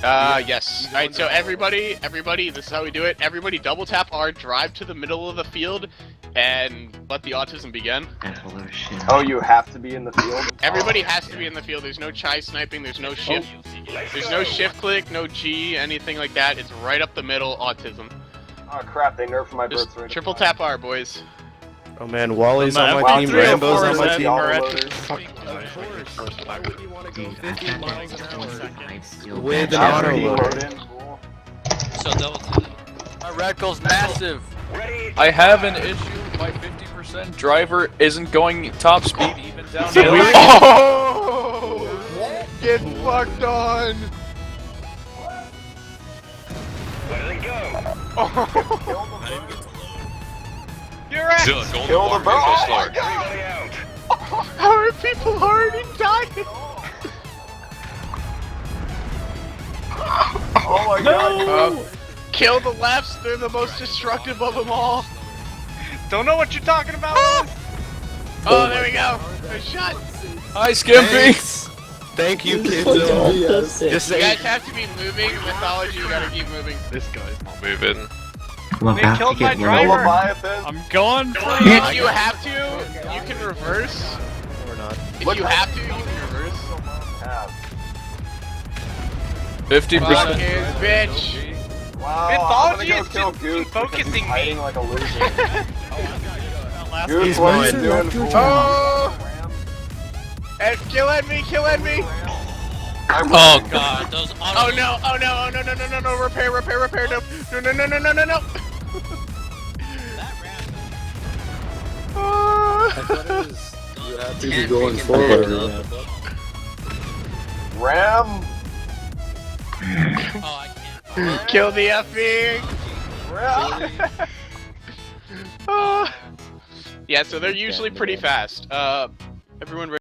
Yes. Alright, so everybody, this is how we do it. Everybody double tap R, drive to the middle of the field, and let the autism begin. Oh, you have to be in the field? Everybody has to be in the field. There's no chai sniping, there's no shift. There's no shift click, no G, anything like that. It's right up the middle, autism. Oh crap, they nerfed my Just birth rate. triple tap R, boys. Oh man, Wally's My on my team, F3 Rambo's on my is team. With an auto loader. So double tap. My radical's massive. I have an issue. My 50% driver isn't going top speed even downhill. Oh! Get fucked on! Where they go? You're at! Kill the bird! Oh my Everybody out! How are people already dying? Oh my god! Kill the lefts, they're the most destructive of them all. Don't know what you're talking about. Oh, there we go. A shot. Hi, Skimpy. Thank you, kids. Just You say guys have to be moving. Mythology, you gotta keep moving. This guy's not Moving. They killed my Kill driver. Leviathan! I'm going for If you have to, you can reverse. or not. If you have to, you can reverse. 50%. Fuck his bitch. Wow, Mythology I'm is gonna go just kill Goose because focusing he's me. hiding like a loser. Last Goose, He's what are mine. you doing, fool? Oh! And kill enemy, kill enemy! Oh god, those auto. Oh no, oh no, oh no, no, no, no, no, repair, repair, repair, no, no, no, no, no, no, no, no! That ram. Oh. You have to be going forward. Ram! Oh, I can't. Kill the effing! Ram! Oh. Yeah, so they're usually pretty fast. Everyone ready?